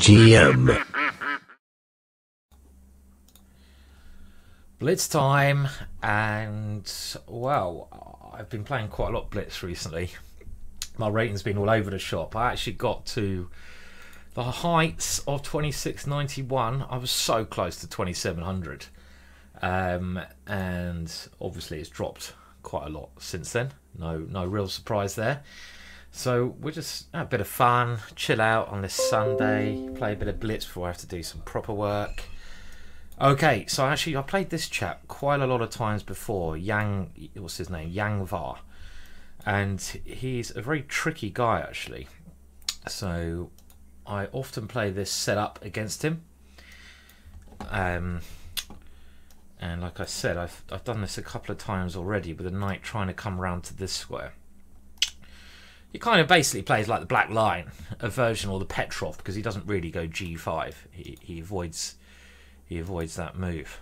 GingerGM. Blitz time, and well, I've been playing quite a lot of Blitz recently. My rating's been all over the shop. I actually got to the heights of 2691. I was so close to 2700, and obviously it's dropped quite a lot since then. No real surprise there. So we'll just have a bit of fun, chill out on this Sunday, play a bit of Blitz before I have to do some proper work. Okay, so actually I played this chap quite a lot of times before, what's his name, Yang Var, and he's a very tricky guy actually. So I often play this setup against him, and like I said, I've done this a couple of times already with a knight trying to come around to this square. He kind of basically plays like the Black Line, a version, or the Petrov, because he doesn't really go G5. He avoids that move.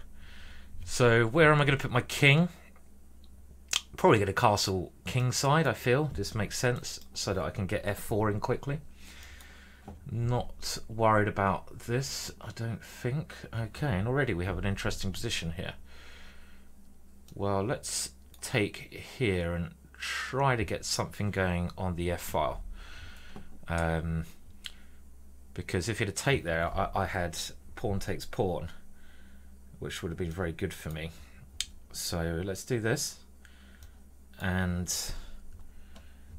So where am I going to put my king? Probably going to castle kingside, I feel. This makes sense, so that I can get f4 in quickly. Not worried about this, I don't think. Okay, and already we have an interesting position here. Well, let's take here and try to get something going on the f-file. Because if he'd have take there, I had pawn takes pawn, which would have been very good for me. So let's do this. And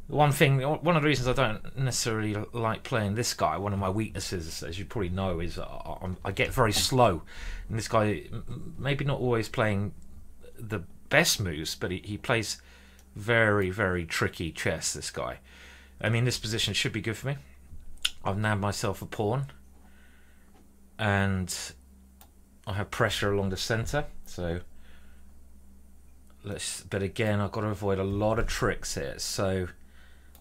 one of the reasons I don't necessarily like playing this guy, one of my weaknesses, as you probably know, is I get very slow. And this guy, maybe not always playing the best moves, but he plays very, very tricky chess, this guy. I mean, this position should be good for me. I've nabbed myself a pawn, and I have pressure along the center, so but again, I've got to avoid a lot of tricks here, so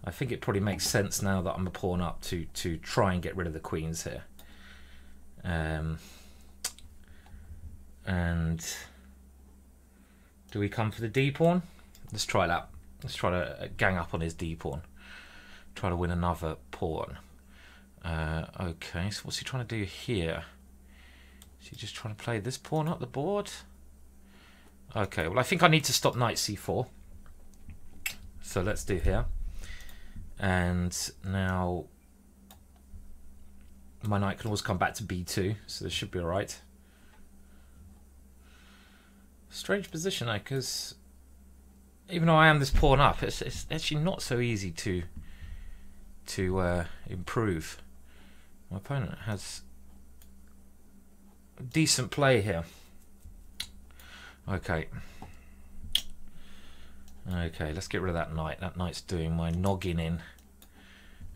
I think it probably makes sense now that I'm a pawn up to try and get rid of the queens here. And do we come for the d pawn? Let's try that. Let's try to gang up on his d pawn, try to win another pawn. Okay, so what's he trying to do here? Is he just trying to play this pawn up the board? Okay, well I think I need to stop knight c4. So let's do here. And now my knight can always come back to b2, so this should be alright. Strange position though, because even though I am this pawn up, it's actually not so easy to improve. My opponent has decent play here. Okay, let's get rid of that knight. That knight's doing my noggin in.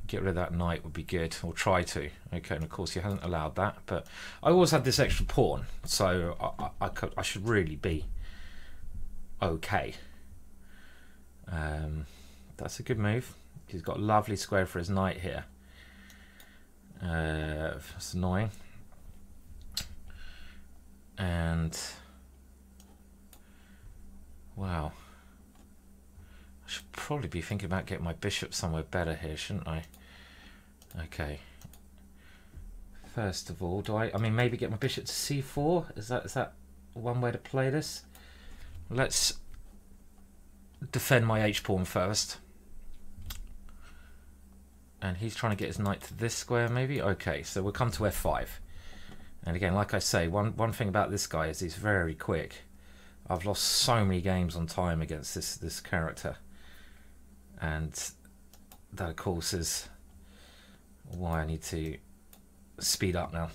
Get rid of that knight would be good, or try to. Okay, and of course he hasn't allowed that, but I always had this extra pawn, so I should really be okay. That's a good move. He's got a lovely square for his knight here. That's annoying. And wow, I should probably be thinking about getting my bishop somewhere better here, shouldn't I? Okay. First of all, I mean maybe get my bishop to c4? Is that one way to play this? Let's defend my h-pawn first. And he's trying to get his knight to this square maybe? Okay, so we'll come to f5. And again, like I say, one thing about this guy is he's very quick. I've lost so many games on time against this character. And that of course is why I need to speed up now.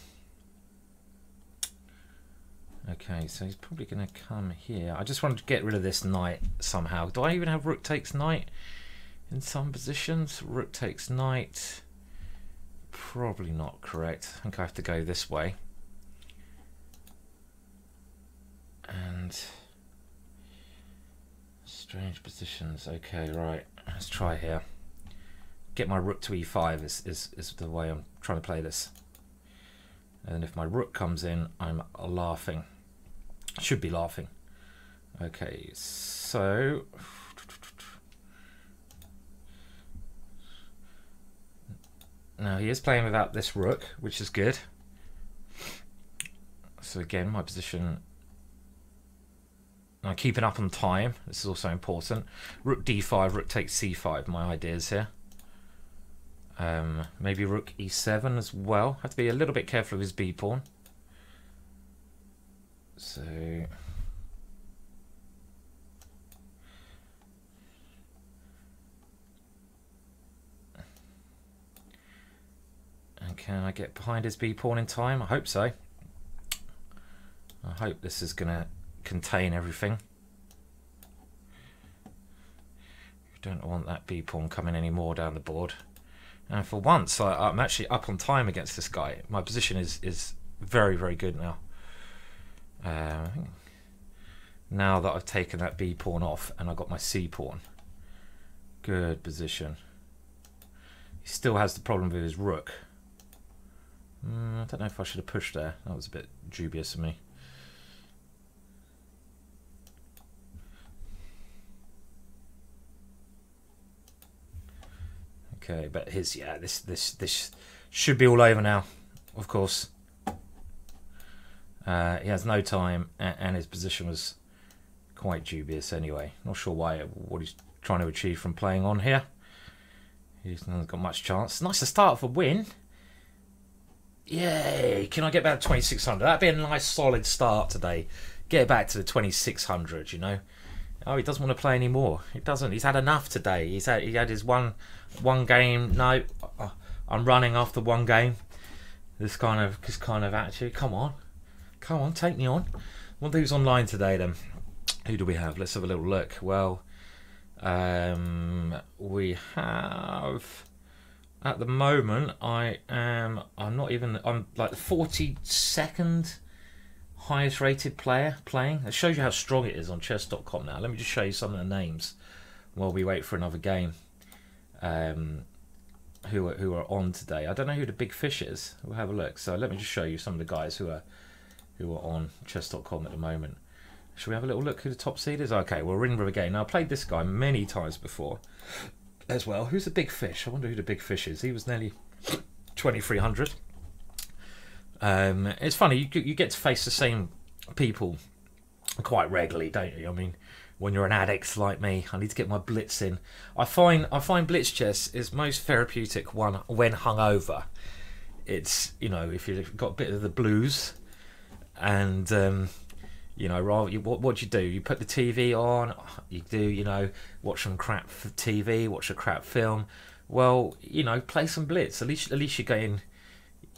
Okay, so he's probably going to come here. I just wanted to get rid of this knight somehow. Do I even have rook takes knight in some positions? Rook takes knight. Probably not correct. I think I have to go this way. And strange positions. Okay, right. Let's try here. Get my rook to e5 is the way I'm trying to play this. And if my rook comes in, I'm laughing. Should be laughing. Okay, so Now he is playing without this rook, which is good. So again, my position... I'm keeping up on time. This is also important. Rook d5, rook takes c5, my ideas here. Maybe rook e7 as well. Have to be a little bit careful of his b-pawn. So... And can I get behind his b-pawn in time? I hope so. I hope this is going to contain everything. You don't want that b-pawn coming any more down the board. And for once, I'm actually up on time against this guy. My position is very, very good now. Now that I've taken that b-pawn off and I've got my c-pawn. Good position. He still has the problem with his rook. I don't know if I should have pushed there. That was a bit dubious of me. Okay, but his this should be all over now. Of course, he has no time, and his position was quite dubious anyway. Not sure what he's trying to achieve from playing on here. He's not got much chance. Nice to start for a win. Yay! Can I get back to 2600? That'd be a nice solid start today. Get back to the 2600, you know. Oh, he doesn't want to play anymore. He doesn't. He's had enough today. He had his one game. No, I'm running after one game. This kind of attitude. Come on, take me on. Wonder who's online today then. Who do we have? Let's have a little look. Well, we have. At the moment, I'm like the 42nd highest rated player playing. It shows you how strong it is on chess.com now. Let me just show you some of the names while we wait for another game. Who are on today. I don't know who the big fish is. We'll have a look. So let me just show you some of the guys who are on chess.com at the moment. Shall we have a little look who the top seed is? Okay, well, we're in with a game. Now, I played this guy many times before as well. Who's the big fish? I wonder who the big fish is. He was nearly 2300. It's funny, you get to face the same people quite regularly, don't you? I mean, when you're an addict like me, I need to get my Blitz in. I find Blitz chess is most therapeutic when hungover. It's, you know, if you've got a bit of the blues, and you know, what do? You put the TV on. You do, you know, watch some crap TV, watch a crap film. Well, you know, play some Blitz. At least you're getting,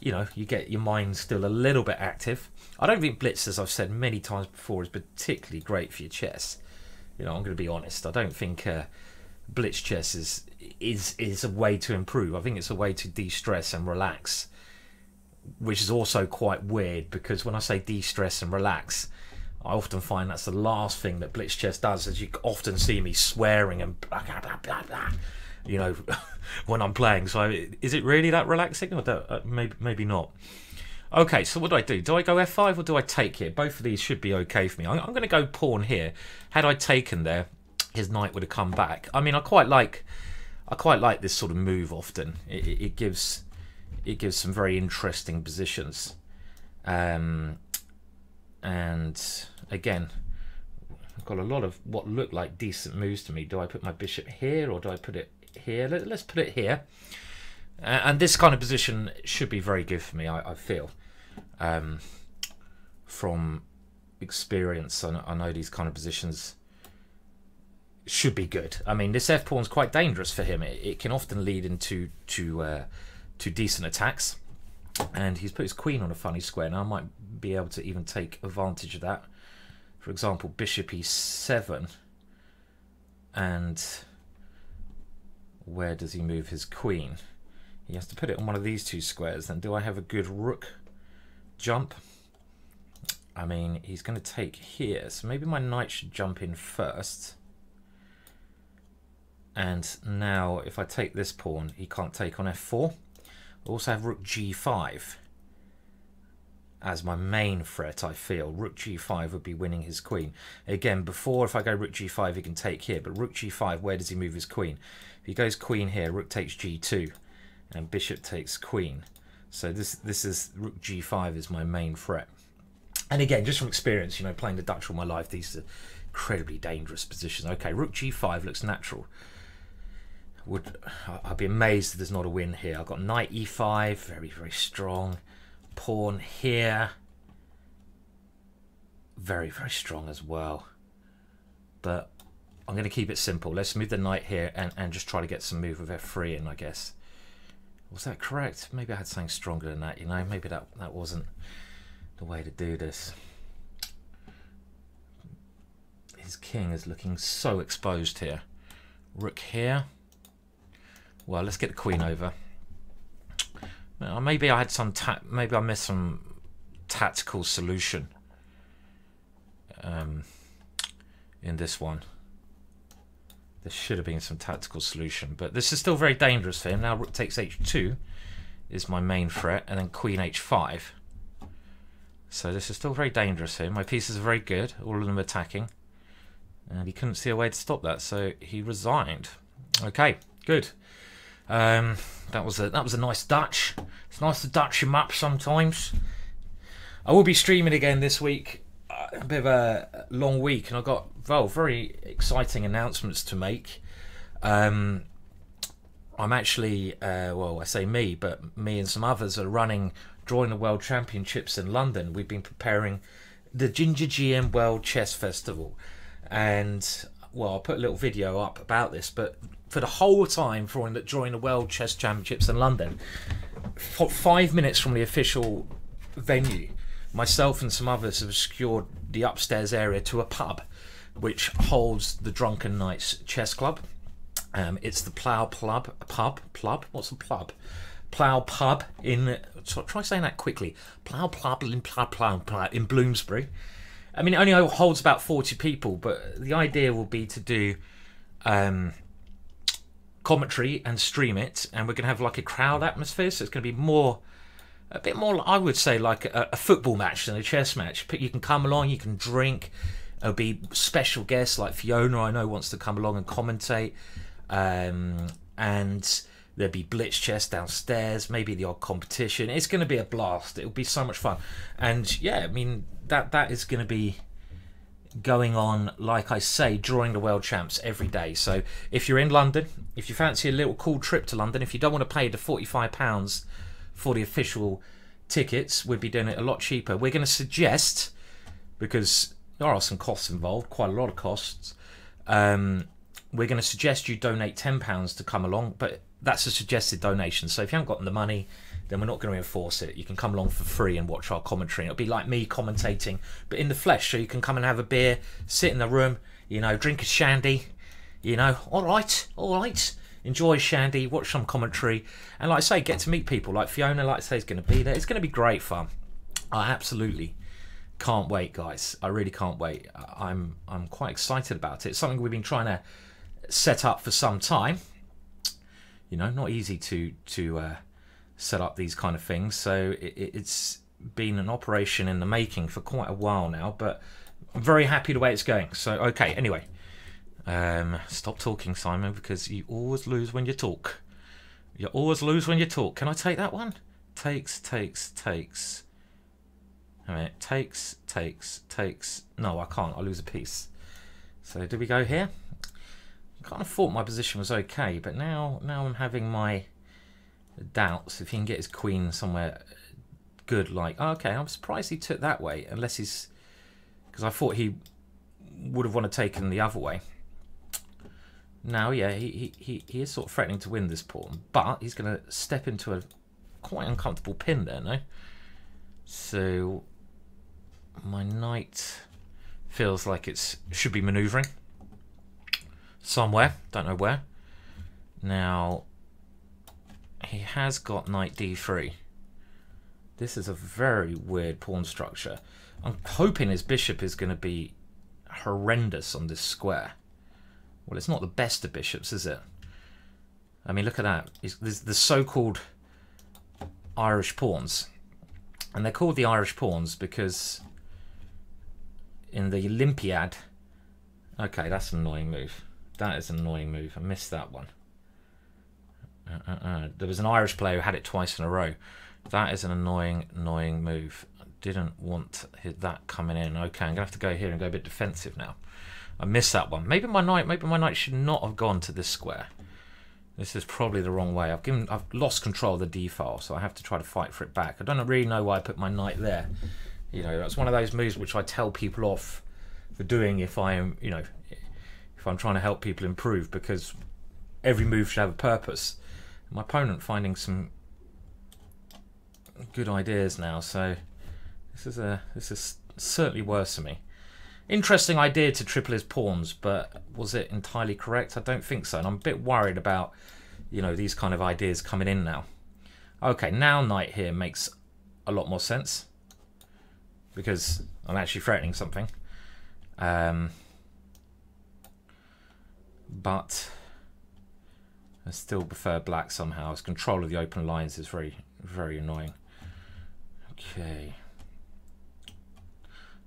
you know, you get your mind still a little bit active. I don't think Blitz, as I've said many times before, is particularly great for your chess. You know, I'm going to be honest. I don't think Blitz chess is a way to improve. I think it's a way to de-stress and relax, which is also quite weird because when I say de-stress and relax, I often find that's the last thing that Blitz chess does. As you often see me swearing and blah, blah, blah, blah, blah, you know, when I'm playing. So is it really that relaxing? Or maybe not. Okay, so what do? Do I go f5 or do I take here? Both of these should be okay for me. I'm going to go pawn here. Had I taken there, his knight would have come back. I mean, I quite like this sort of move often. It gives some very interesting positions. And again, I've got a lot of what look like decent moves to me. Do I put my bishop here or do I put it here? Let's put it here. And this kind of position should be very good for me, I feel. From experience, I know these kind of positions should be good. I mean, this f-pawn is quite dangerous for him. It can often lead into to decent attacks. And he's put his queen on a funny square. Now I might be able to even take advantage of that. For example, bishop e7. And where does he move his queen? He has to put it on one of these two squares. Then do I have a good rook jump? I mean, he's going to take here. So maybe my knight should jump in first. And now if I take this pawn, he can't take on f4. I also have rook g5 as my main threat, I feel. Rook g5 would be winning his queen. Again, before, if I go rook g5, he can take here. But rook g5, where does he move his queen? If he goes queen here, rook takes g2. and bishop takes queen. So this is rook g5 is my main threat. And again, just from experience, you know, playing the Dutch all my life, these are incredibly dangerous positions. Okay, rook g5 looks natural. I'd be amazed if there's not a win here. I've got knight e5, very, very strong. Pawn here, very, very strong as well. But I'm going to keep it simple. Let's move the knight here and just try to get some move with f3 in, I guess. Was that correct? Maybe I had something stronger than that, you know. Maybe that wasn't the way to do this. His king is looking so exposed here. Rook here. Well, let's get the queen over. Maybe I had some maybe I missed some tactical solution in this one. There should have been some tactical solution, but this is still very dangerous for him. Now rook takes h2 is my main threat, and then queen h5. So this is still very dangerous for him. My pieces are very good, all of them attacking, and he couldn't see a way to stop that, so he resigned. Okay, good. That was a nice Dutch. It's nice to Dutch him up sometimes. I will be streaming again this week. A bit of a long week, and I've got very exciting announcements to make. I'm actually, well, I say me, but me and some others are drawing the World Championships in London. We've been preparing the GingerGM World Chess Festival, and well, I'll put a little video up about this, but for the whole time during the World Chess Championships in London, for 5 minutes from the official venue, myself and some others have secured the upstairs area to a pub which holds the Drunken Knights Chess Club. It's the Plough Pub. What's the pub? Plough Pub in, try saying that quickly, Plough Pub in Bloomsbury. I mean, it only holds about 40 people, but the idea will be to do commentary and stream it, and we're going to have like a crowd atmosphere, so it's going to be a bit more, I would say, like a football match than a chess match. You can come along, you can drink. There'll be special guests like Fiona, I know, wants to come along and commentate, and there'll be Blitz chess downstairs, maybe the odd competition. It's going to be a blast. It'll be so much fun, and yeah, I mean that is going to be going on, like I say, during the World Champs every day. So if you're in London, if you fancy a little cool trip to London, if you don't want to pay the £45 for the official tickets, we'd be doing it a lot cheaper. We're going to suggest, because there are some costs involved, quite a lot of costs, we're going to suggest you donate £10 to come along, but that's a suggested donation. So if you haven't got the money, then we're not going to enforce it. You can come along for free and watch our commentary. It'll be like me commentating, but in the flesh. So you can come and have a beer, sit in the room, you know, drink a shandy, you know, all right, enjoy shandy, watch some commentary, and like I say, get to meet people. Like Fiona, like I say, is going to be there. It's going to be great fun. I absolutely can't wait, guys. I really can't wait. I'm quite excited about it. It's something we've been trying to set up for some time. You know, not easy to set up these kind of things, so it's been an operation in the making for quite a while now, but I'm very happy the way it's going. So okay, anyway, stop talking, Simon, because you always lose when you talk. You always lose when you talk. Can I take that one? Takes. I mean, takes. No, I can't. I lose a piece. So do we go here? I kind of thought my position was okay, but now I'm having my doubts if he can get his queen somewhere good. Like, oh, okay, I'm surprised he took that way, unless he's, because I thought he would have wanted to take him the other way. Now, yeah, he is sort of threatening to win this pawn, but he's going to step into a quite uncomfortable pin there, no? So my knight feels like it should be manoeuvring somewhere, don't know where. Now he has got knight d3. This is a very weird pawn structure. I'm hoping his bishop is going to be horrendous on this square. Well, it's not the best of bishops, is it? I mean, look at that. There's the so-called Irish pawns. And they're called the Irish pawns because in the Olympiad... Okay, that's an annoying move. That is an annoying move. I missed that one. There was an Irish player who had it twice in a row. That is an annoying move. I didn't want that coming in. Okay, I'm gonna have to go here and go a bit defensive now. I missed that one. Maybe my knight should not have gone to this square. This is probably the wrong way. I've lost control of the d file, so I have to try to fight for it back. I don't really know why I put my knight there. You know, that's one of those moves which I tell people off for doing if I am, you know, if I'm trying to help people improve, because every move should have a purpose. My opponent finding some good ideas now, so this is certainly worse for me. Interesting idea to triple his pawns, but was it entirely correct? I don't think so, and I'm a bit worried about, you know, these kind of ideas coming in now. Okay, now knight here makes a lot more sense, because I'm actually threatening something. But I still prefer black somehow, as control of the open lines is very, very annoying. Okay.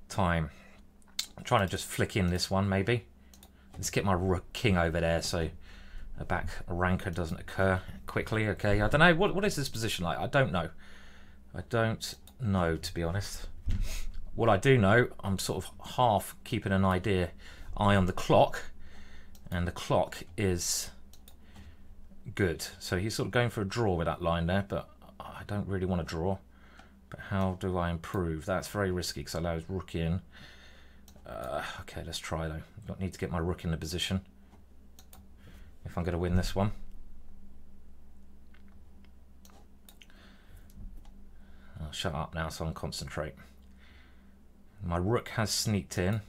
Time. I'm trying to just flick in this one, maybe. Let's get my rook king over there so a back ranker doesn't occur quickly. Okay, I don't know. What is this position like? I don't know. I don't know, to be honest. What I do know, I'm sort of half keeping an eye on the clock, and the clock is good. So he's sort of going for a draw with that line there, but I don't really want to draw. But how do I improve? That's very risky because I allow his rook in. Okay, let's try though. I don't need to get my rook in the position if I'm going to win this one. I'll shut up now so I can concentrate. My rook has sneaked in.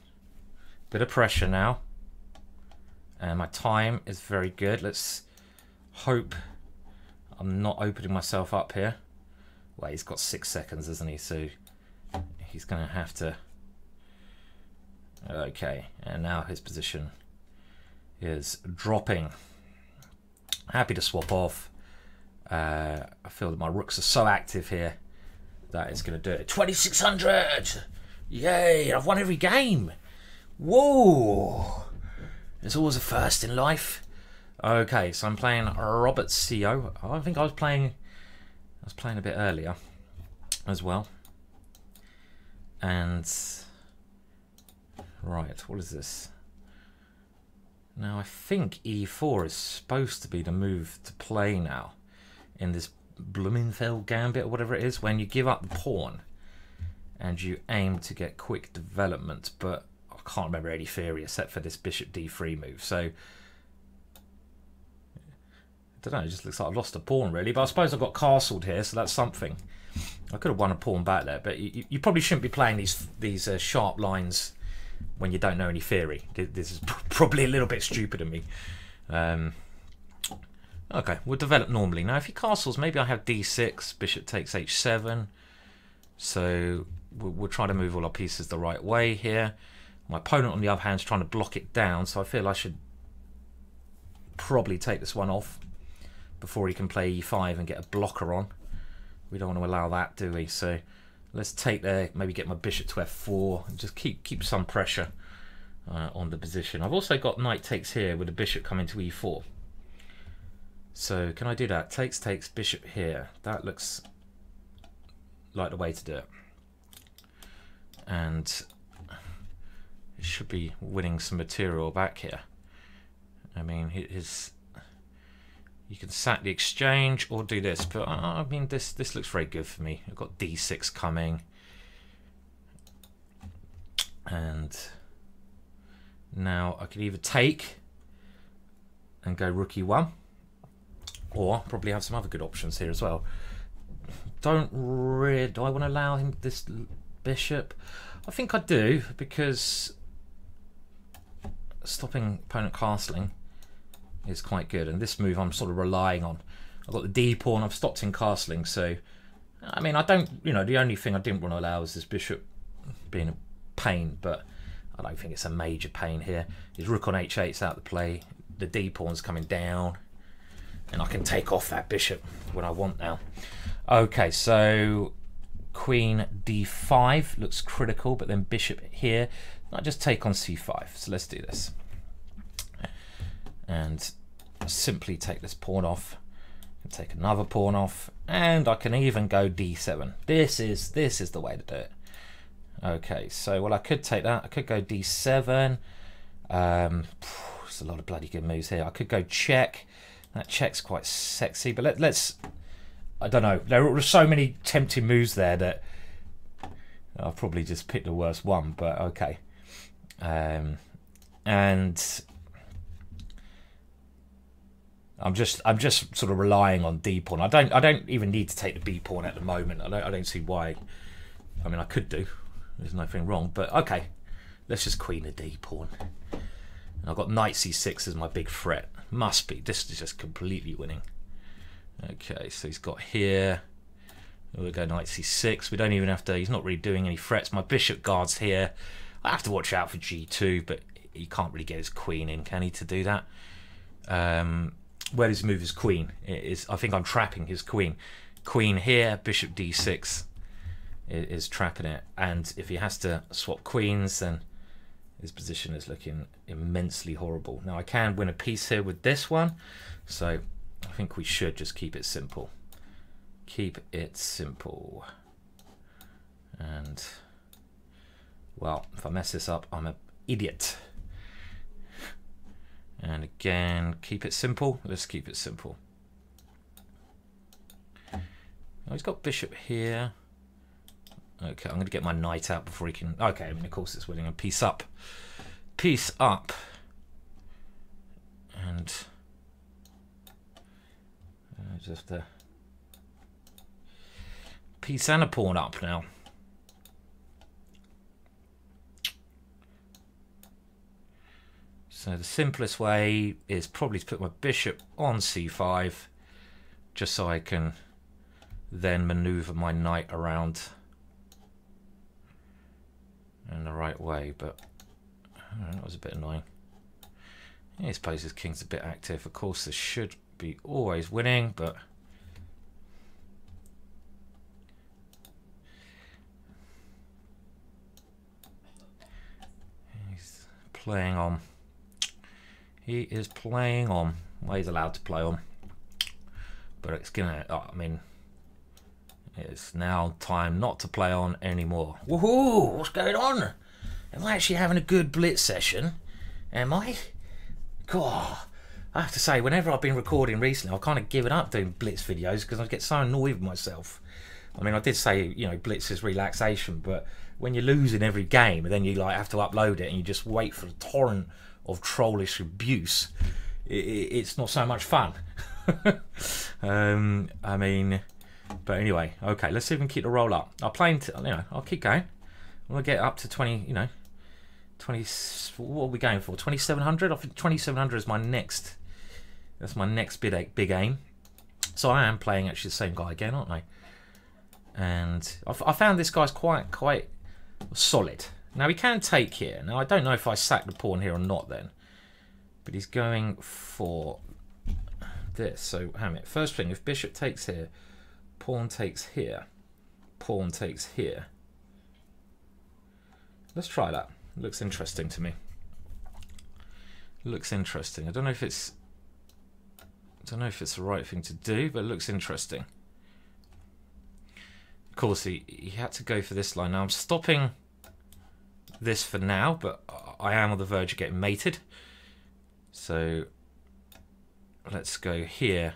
Bit of pressure now. And my time is very good. Let's hope I'm not opening myself up here. Well, he's got 6 seconds, isn't he? So he's going to have to... Okay, and now his position is dropping. Happy to swap off. I feel that my rooks are so active here that it's going to do it. 2600! Yay! I've won every game! Whoa! There's always a first in life. Okay, so I'm playing Robert CO. I think I was playing a bit earlier as well. And right, what is this? Now I think E4 is supposed to be the move to play now in this Blumenfeld gambit or whatever it is, when you give up the pawn and you aim to get quick development, but I can't remember any theory except for this bishop d3 move. So I don't know, it just looks like I've lost a pawn really, but I suppose I've got castled here, so that's something. I could have won a pawn back there, but you probably shouldn't be playing these sharp lines when you don't know any theory. This is probably a little bit stupid of me. Okay, we'll develop normally. Now if he castles, maybe I have d6, bishop takes h7. So we'll try to move all our pieces the right way here. My opponent on the other hand is trying to block it down, so I feel I should probably take this one off before he can play e5 and get a blocker on. We don't want to allow that, do we? So let's take there, maybe get my bishop to f4 and just keep some pressure on the position. I've also got knight takes here with the bishop coming to e4. So can I do that? Takes, bishop here. That looks like the way to do it. And it should be winning some material back here. I mean, you can sack the exchange or do this, but I mean, this looks very good for me. I've got d6 coming. And now I could either take and go rook e1, or probably have some other good options here as well. Do I want to allow him this bishop? I think I do, because stopping opponent castling is quite good, and this move I'm sort of relying on. I've got the d pawn, I've stopped him castling, so I mean, I don't, you know, the only thing I didn't want to allow is this bishop being a pain, but I don't think it's a major pain here. His rook on h8's out the play, the d pawn's coming down, and I can take off that bishop when I want now. Okay, so queen d5 looks critical, but then bishop here. I just take on c5. So let's do this. And simply take this pawn off. Take another pawn off, and I can even go d7. This is the way to do it. Okay, so well, I could take that. I could go d7. There's a lot of bloody good moves here. I could go check. That check's quite sexy, but let's. I don't know. There are so many tempting moves there that I'll probably just pick the worst one. But okay, and I'm just sort of relying on D pawn. I don't even need to take the B pawn at the moment. I don't see why. I mean, I could do. There's nothing wrong, but okay. Let's just queen a D pawn. And I've got knight c6 as my big threat. Must be. This is just completely winning. Okay, so he's got here. We'll go knight c6. We don't even have to. He's not really doing any threats. My bishop guards here. I have to watch out for g2, but he can't really get his queen in, can he, to do that? Where does he move his queen? I think I'm trapping his queen. Queen here, bishop d6 is trapping it. And if he has to swap queens, then his position is looking immensely horrible. Now I can win a piece here with this one, so I think we should just keep it simple. Keep it simple. And, well, if I mess this up, I'm an idiot. And again, keep it simple. Let's keep it simple. Oh, he's got bishop here. Okay, I'm going to get my knight out before he can... Okay, I mean, of course it's winning a piece up. Piece up. And... just a... piece and a pawn up now. So the simplest way is probably to put my bishop on c5, just so I can then maneuver my knight around in the right way. But that was a bit annoying. Yeah, I suppose his king's a bit active. Of course, this should be always winning, but he's playing on. He is playing on. Well, he's allowed to play on, but it's gonna. I mean, it's now time not to play on anymore. Woohoo! What's going on? Am I actually having a good Blitz session? Am I? God, I have to say, whenever I've been recording recently, I've kind of given up doing Blitz videos because I get so annoyed with myself. I mean, I did say, you know, Blitz is relaxation, but when you're losing every game and then you like have to upload it and you just wait for the torrent of trollish abuse, it's not so much fun. I mean, but anyway, okay, let's see if we can keep the roll up. I'll play into, you know, I'll keep going. I'm gonna get up to 20, you know, 20. What are we going for? 2700. I think 2700 is my next. That's my next big aim. So I am playing actually the same guy again, aren't I? And I found this guy's quite solid. Now he can take here. Now I don't know if I sack the pawn here or not then, but he's going for this. So hang it. First thing, if bishop takes here, pawn takes here, pawn takes here. Let's try that. Looks interesting to me. Looks interesting. I don't know if it's the right thing to do, but it looks interesting. Of course, he had to go for this line. Now I'm stopping this for now, but I am on the verge of getting mated. So let's go here.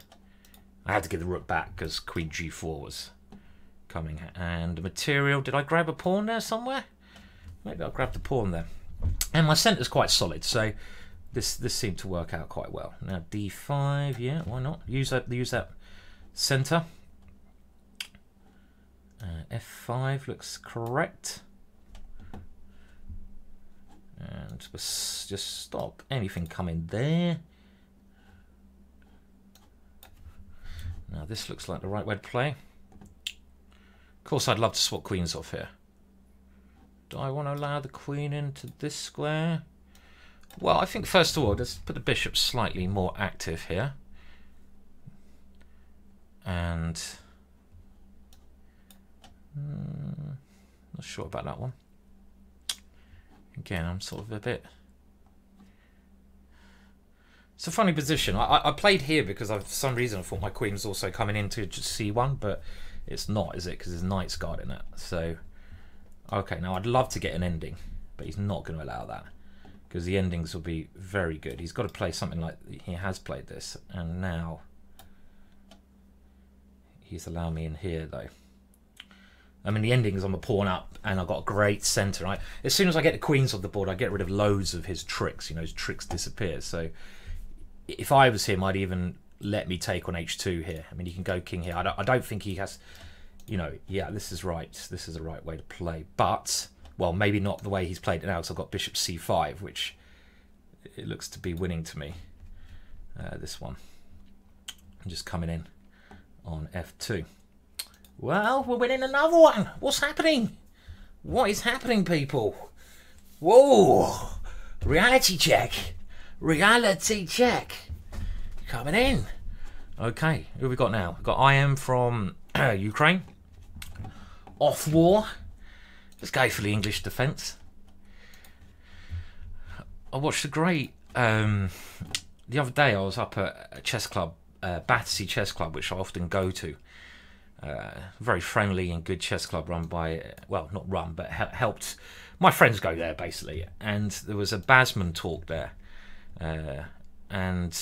I had to get the rook back because queen g4 was coming. And the material, did I grab a pawn there somewhere? Maybe I'll grab the pawn there. And my centre's quite solid, so this seemed to work out quite well. Now d5, yeah, why not? Use that centre. F5 looks correct. And just stop anything coming there. Now this looks like the right way to play. Of course, I'd love to swap queens off here. Do I want to allow the queen into this square? Well, I think first of all, let's put the bishop slightly more active here. And not sure about that one. Again, I'm sort of a bit It's a funny position. I played here because for some reason I thought my queen was also coming into just c1, but it's not, is it? Because there's knights guarding it. So, okay, now I'd love to get an ending, but he's not going to allow that because the endings will be very good. He's got to play something like he has played this, and now he's allowing me in here though. I mean, the endings, I'm a pawn up, and I've got a great centre. Right? As soon as I get the queens off the board, I get rid of loads of his tricks. You know, his tricks disappear. So if I was him, I'd even let me take on h2 here. I mean, you can go king here. I don't think he has, you know, yeah, this is right. This is the right way to play. But, well, maybe not the way he's played it now, because I've got bishop c5, which it looks to be winning to me. This one. I'm just coming in on f2. Well, we're winning another one. What's happening? What is happening, people? Whoa! Reality check. Reality check. Coming in. Okay, who have we got now? We've got IM from Ukraine. Off war. Let's go for the English defence. I watched a great... the other day I was up at a chess club, Battersea Chess Club, which I often go to. Very friendly and good chess club run by... well, not run, but helped... my friends go there, basically. And there was a Basman talk there. And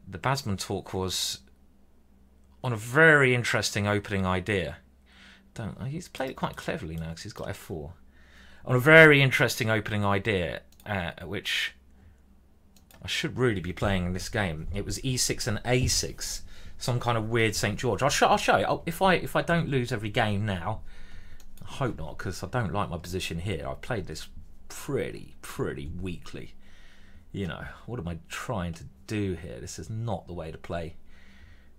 the Basman talk was on a very interesting opening idea. He's played it quite cleverly now because he's got f4. On a very interesting opening idea, which I should really be playing in this game. It was e6 and a6, some kind of weird St. George. I'll show you. If I don't lose every game now, I hope not, because I don't like my position here. I played this pretty weakly. You know, what am I trying to do here? This is not the way to play.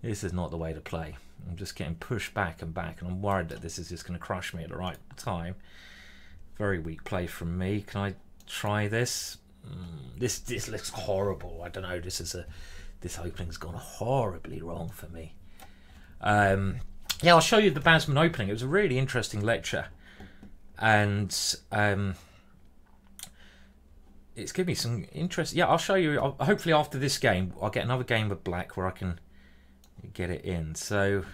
This is not the way to play. I'm just getting pushed back and back, and I'm worried that this is just going to crush me at the right time. Very weak play from me. Can I try this? This looks horrible. I don't know. This opening's gone horribly wrong for me. Yeah, I'll show you the Basman opening. It was a really interesting lecture, and it's given me some interest. Yeah, I'll show you. Hopefully after this game, I'll get another game with black where I can get it in. So,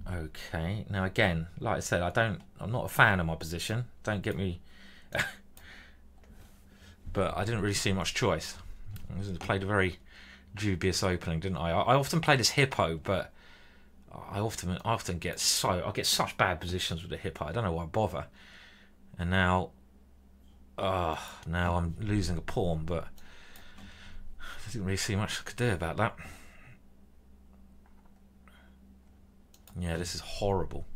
okay. Now again, like I said, I'm not a fan of my position. Don't get me. But I didn't really see much choice. I played a very dubious opening, didn't I? I often play this hippo, but I often get such bad positions with the hippo. I don't know why I bother. And now I'm losing a pawn, but I didn't really see much I could do about that. Yeah, this is horrible.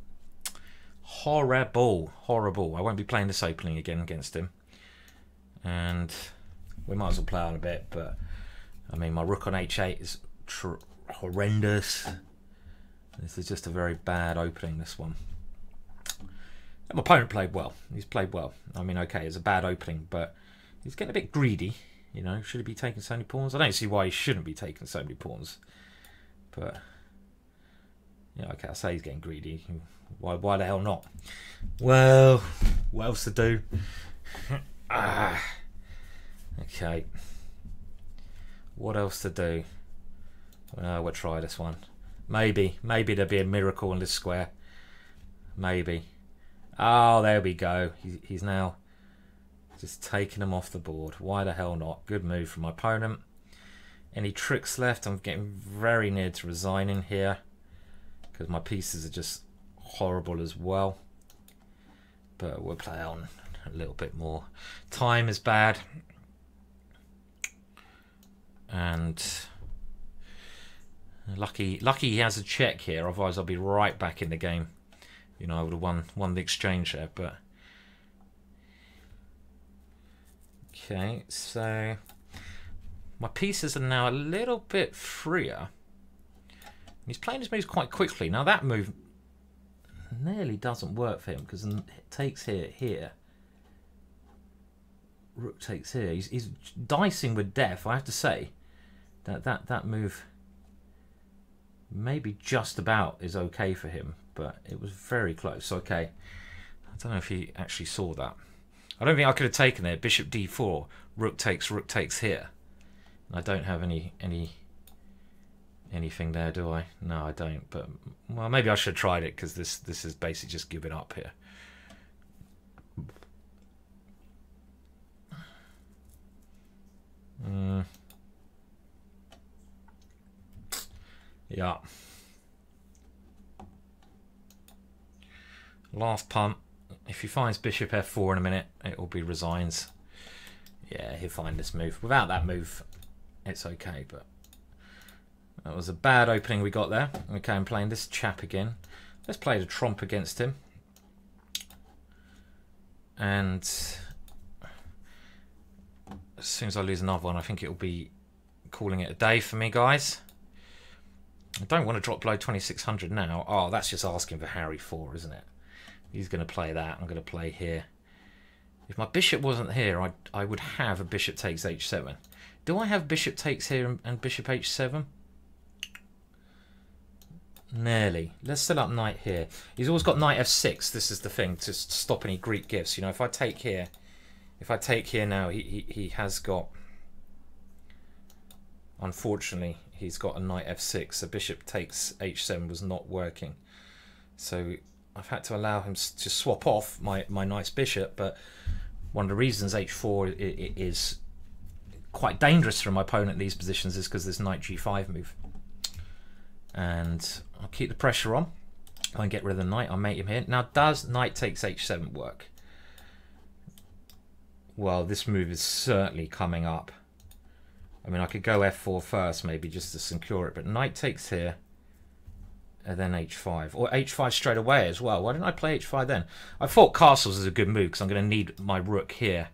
Horrible. I won't be playing this opening again against him. And we might as well play on a bit, but I mean, my rook on h8 is horrendous. This is just a very bad opening, this one. And my opponent played well. He's played well. I mean, okay, it's a bad opening, but he's getting a bit greedy. You know, should he be taking so many pawns? I don't see why he shouldn't be taking so many pawns. But, yeah, okay, I say he's getting greedy. Why the hell not? Well, what else to do? Okay. What else to do? We'll try this one. Maybe there'll be a miracle in this square. Maybe. Oh, there we go. He's now just taking them off the board. Why the hell not? Good move from my opponent. Any tricks left? I'm getting very near to resigning here because my pieces are just horrible as well. But we'll play on a little bit more. Time is bad. And lucky he has a check here, otherwise I'll be right back in the game. You know, I would have won the exchange there, but okay, so my pieces are now a little bit freer. He's playing his moves quite quickly. Now that move nearly doesn't work for him because it takes here. Rook takes here. He's dicing with death. I have to say that move maybe just about is okay for him, but it was very close. Okay, I don't know if he actually saw that. I don't think I could have taken it. Bishop d4, rook takes here. I don't have anything there, do I? No, I don't. But well, maybe I should have tried it, because this is basically just giving up here. Yeah. Last punt. If he finds bishop f4 in a minute, it will be resigns. Yeah, he'll find this move. Without that move, it's okay, but that was a bad opening we got there. Okay, I'm playing this chap again. Let's play the tromp against him. And as soon as I lose another one, I think it'll be calling it a day for me, guys. I don't want to drop below 2600 now. Oh, that's just asking for Harry 4, isn't it? He's going to play that. I'm going to play here. If my bishop wasn't here, I would have a bishop takes h7. Do I have bishop takes here and bishop h7? Nearly. Let's set up knight here. He's always got knight f6. This is the thing, to stop any Greek gifts. You know, if I take here now, he has got, unfortunately, he's got a knight f6. So bishop takes h7 was not working. So I've had to allow him to swap off my nice bishop, but one of the reasons h4 is quite dangerous for my opponent in these positions is because this knight g5 move. And I'll keep the pressure on. I won't get rid of the knight. I'll mate him here. Now, does knight takes h7 work? Well, this move is certainly coming up. I mean, I could go f4 first, maybe, just to secure it, but knight takes here, and then h5, or h5 straight away as well. Why didn't I play h5 then? I thought castles is a good move because I'm going to need my rook here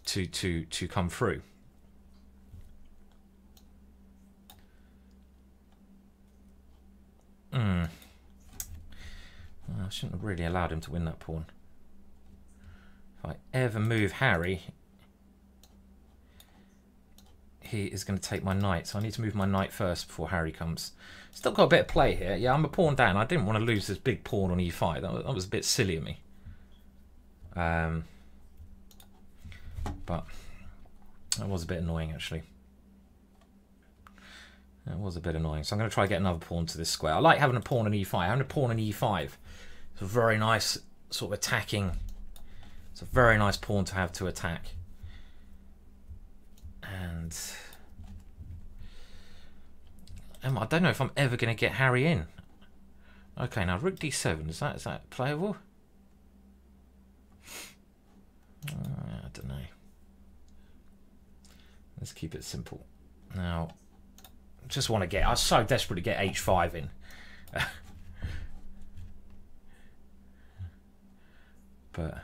to come through. Well, I shouldn't have really allowed him to win that pawn. If I ever move Harry, he is going to take my knight, so I need to move my knight first before Harry comes. Still got a bit of play here. Yeah, I'm a pawn down. I didn't want to lose this big pawn on e5. That was a bit silly of me. But that was a bit annoying, actually. That was a bit annoying. So I'm going to try to get another pawn to this square. I like having a pawn on e5. Having a pawn on e5 is a very nice sort of attacking. It's a very nice pawn to have to attack. And I don't know if I'm ever going to get Harry in. Okay, now rook d7. Is that playable? I don't know. Let's keep it simple. Now, just want to get. I was so desperate to get h5 in. But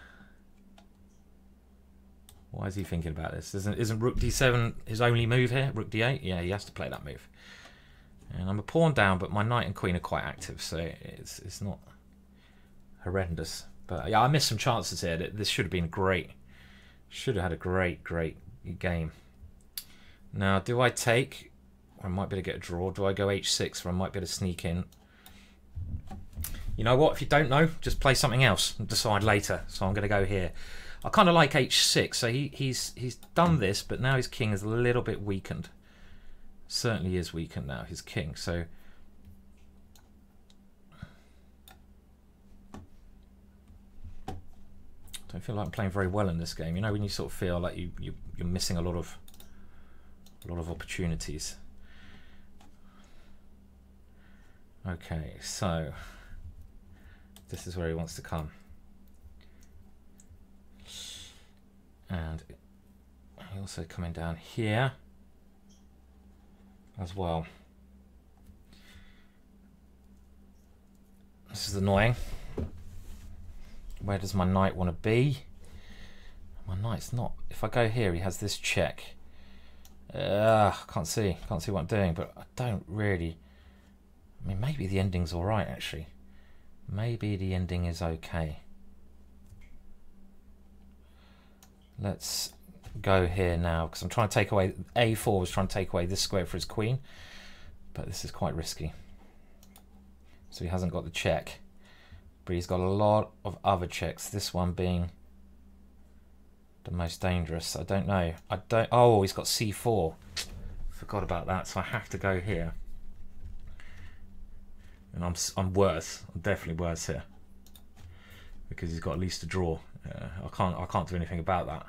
why is he thinking about this? Isn't rook d7 his only move here? Rook d8? Yeah, he has to play that move. And I'm a pawn down, but my knight and queen are quite active, so it's not horrendous. But yeah, I missed some chances here. This should have been great. Should have had a great game. Now, do I take? I might be able to get a draw. Do I go h6 where I might be able to sneak in? You know what? If you don't know, just play something else and decide later. So I'm going to go here. I kind of like h6. So he's done this, but now his king is a little bit weakened. Certainly is weakened now, his king. So don't feel like I'm playing very well in this game. You know, when you sort of feel like you're missing a lot of opportunities. Okay, so this is where he wants to come. And he also coming down here as well. This is annoying. Where does my knight want to be? My knight's not. If I go here, he has this check. Can't see what I'm doing, but I don't really. I mean, maybe the ending's all right, actually. Maybe the ending is okay. Let's go here now, because I'm trying to take away. A4 was trying to take away this square for his queen, but this is quite risky. So he hasn't got the check, but he's got a lot of other checks. This one being the most dangerous. I don't know. Oh, he's got c4. Forgot about that, so I have to go here. And I'm worse. I'm definitely worse here because he's got at least a draw. I can't do anything about that.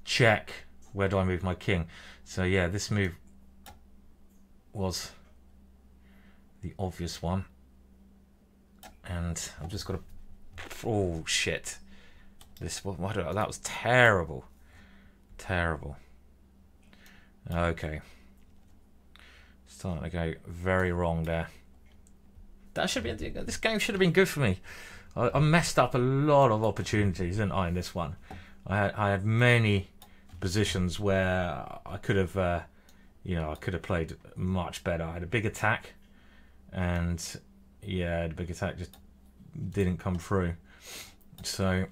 Check. Where do I move my king? So yeah, this move was the obvious one, and I've just got to. Oh shit! That was terrible. Terrible. Okay. Starting to go very wrong there. That should be. This game should have been good for me. I messed up a lot of opportunities, didn't I? In this one, I had many positions where I could have, you know, I could have played much better. I had a big attack, and yeah, the big attack just didn't come through. So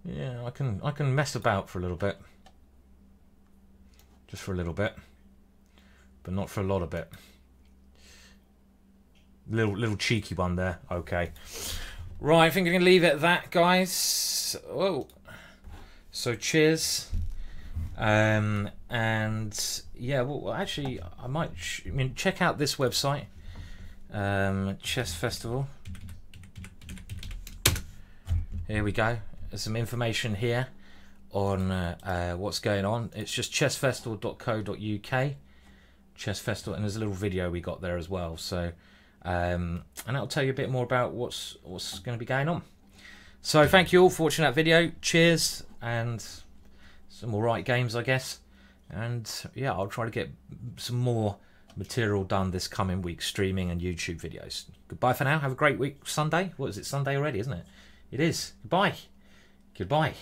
yeah, I can mess about for a little bit, just for a little bit, but not for a lot of it. Little cheeky one there. Okay, right. I think I'm gonna leave it at that, guys. Oh, so cheers. And yeah, well, actually, I might. I mean, check out this website, Chess Festival. Here we go. There's some information here on what's going on. It's just chessfestival.co.uk. Chess Festival, and there's a little video we got there as well. So, and that'll tell you a bit more about what's going to be going on. So, thank you all for watching that video. Cheers, and some alright games, I guess. And yeah, I'll try to get some more material done this coming week, streaming and YouTube videos. Goodbye for now. Have a great week. Sunday. What is it? Sunday already, isn't it? It is. Goodbye. Goodbye.